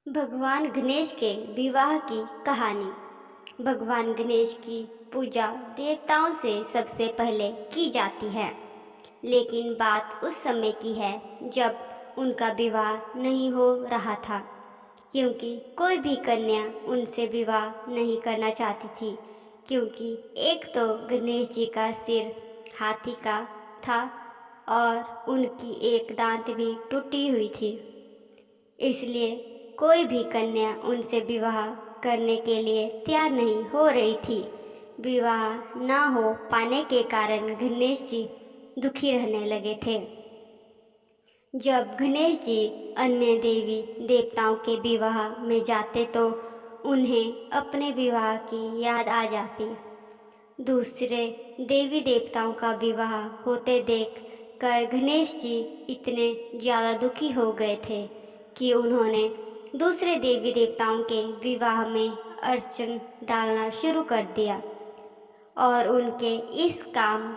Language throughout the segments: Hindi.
भगवान गणेश के विवाह की कहानी। भगवान गणेश की पूजा देवताओं से सबसे पहले की जाती है, लेकिन बात उस समय की है जब उनका विवाह नहीं हो रहा था, क्योंकि कोई भी कन्या उनसे विवाह नहीं करना चाहती थी। क्योंकि एक तो गणेश जी का सिर हाथी का था और उनकी एक दांत भी टूटी हुई थी, इसलिए कोई भी कन्या उनसे विवाह करने के लिए तैयार नहीं हो रही थी। विवाह ना हो पाने के कारण गणेश जी दुखी रहने लगे थे। जब गणेश जी अन्य देवी देवताओं के विवाह में जाते तो उन्हें अपने विवाह की याद आ जाती। दूसरे देवी देवताओं का विवाह होते देख कर गणेश जी इतने ज़्यादा दुखी हो गए थे कि उन्होंने दूसरे देवी देवताओं के विवाह में अड़चन डालना शुरू कर दिया और उनके इस काम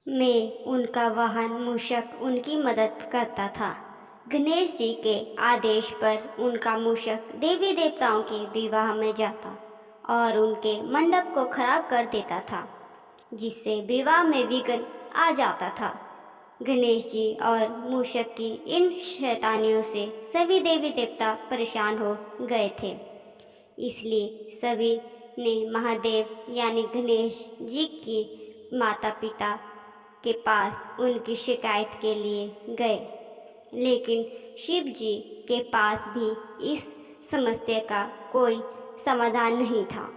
में उनका वाहन मूषक उनकी मदद करता था। गणेश जी के आदेश पर उनका मूषक देवी देवताओं के विवाह में जाता और उनके मंडप को खराब कर देता था, जिससे विवाह में विघ्न आ जाता था। गणेश जी और मूषक की इन शैतानियों से सभी देवी देवता परेशान हो गए थे। इसलिए सभी ने महादेव यानी गणेश जी की माता पिता के पास उनकी शिकायत के लिए गए, लेकिन शिव जी के पास भी इस समस्या का कोई समाधान नहीं था।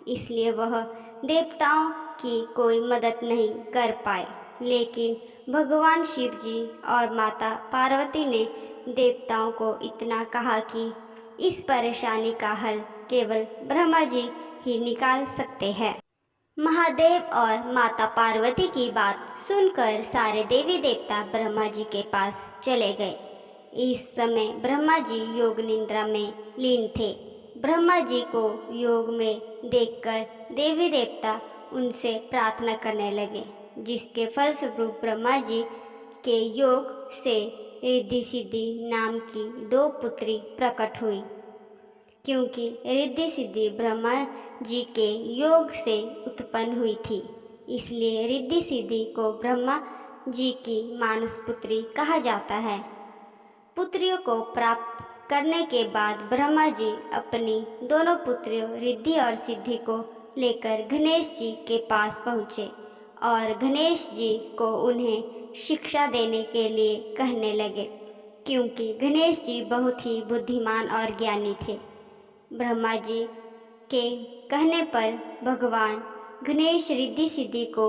इसलिए वह देवताओं की कोई मदद नहीं कर पाए। लेकिन भगवान शिव जी और माता पार्वती ने देवताओं को इतना कहा कि इस परेशानी का हल केवल ब्रह्मा जी ही निकाल सकते हैं। महादेव और माता पार्वती की बात सुनकर सारे देवी देवता ब्रह्मा जी के पास चले गए। इस समय ब्रह्मा जी योग निद्रा में लीन थे। ब्रह्मा जी को योग में देखकर देवी देवता उनसे प्रार्थना करने लगे, जिसके फलस्वरूप ब्रह्मा जी के योग से रिद्धि सिद्धि नाम की 2 पुत्री प्रकट हुई। क्योंकि रिद्धि सिद्धि ब्रह्मा जी के योग से उत्पन्न हुई थी, इसलिए रिद्धि सिद्धि को ब्रह्मा जी की मानस पुत्री कहा जाता है। पुत्रियों को प्राप्त करने के बाद ब्रह्मा जी अपनी दोनों पुत्रियों रिद्धि और सिद्धि को लेकर गणेश जी के पास पहुँचे और गणेश जी को उन्हें शिक्षा देने के लिए कहने लगे, क्योंकि गणेश जी बहुत ही बुद्धिमान और ज्ञानी थे। ब्रह्मा जी के कहने पर भगवान गणेश रिद्धि सिद्धि को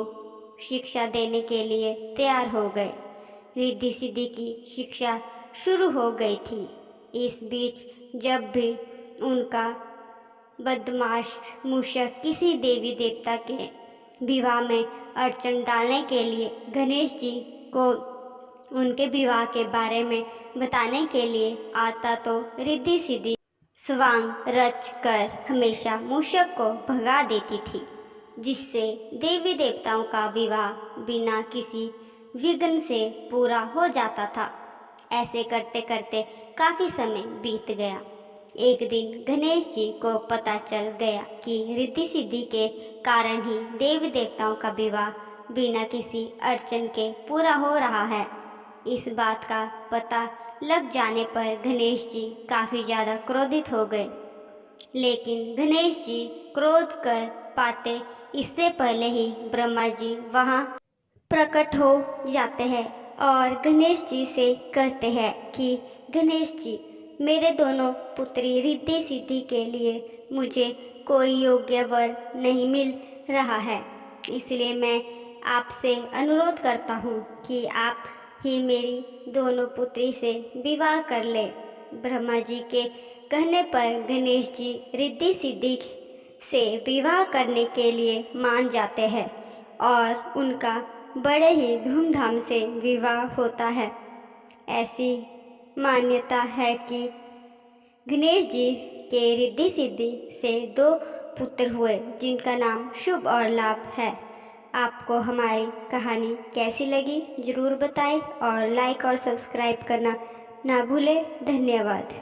शिक्षा देने के लिए तैयार हो गए। रिद्धि सिद्धि की शिक्षा शुरू हो गई थी। इस बीच जब भी उनका बदमाश मूषक किसी देवी देवता के विवाह में अड़चन डालने के लिए गणेश जी को उनके विवाह के बारे में बताने के लिए आता तो रिद्धि सिद्धि स्वांग रच कर हमेशा मूषक को भगा देती थी, जिससे देवी देवताओं का विवाह बिना किसी विघ्न से पूरा हो जाता था। ऐसे करते करते काफ़ी समय बीत गया। एक दिन गणेश जी को पता चल गया कि रिद्धि सिद्धि के कारण ही देवी देवताओं का विवाह बिना किसी अड़चन के पूरा हो रहा है। इस बात का पता लग जाने पर गणेश जी काफ़ी ज़्यादा क्रोधित हो गए, लेकिन गणेश जी क्रोध कर पाते इससे पहले ही ब्रह्मा जी वहाँ प्रकट हो जाते हैं और गणेश जी से कहते हैं कि गणेश जी, मेरे दोनों पुत्री रिद्धि सिद्धि के लिए मुझे कोई योग्य वर नहीं मिल रहा है, इसलिए मैं आपसे अनुरोध करता हूँ कि आप ही मेरी दोनों पुत्री से विवाह कर ले। ब्रह्मा जी के कहने पर गणेश जी रिद्धि सिद्धि से विवाह करने के लिए मान जाते हैं और उनका बड़े ही धूमधाम से विवाह होता है। ऐसी मान्यता है कि गणेश जी के रिद्धि सिद्धि से 2 पुत्र हुए, जिनका नाम शुभ और लाभ है। आपको हमारी कहानी कैसी लगी ज़रूर बताएं और लाइक और सब्सक्राइब करना ना भूलें। धन्यवाद।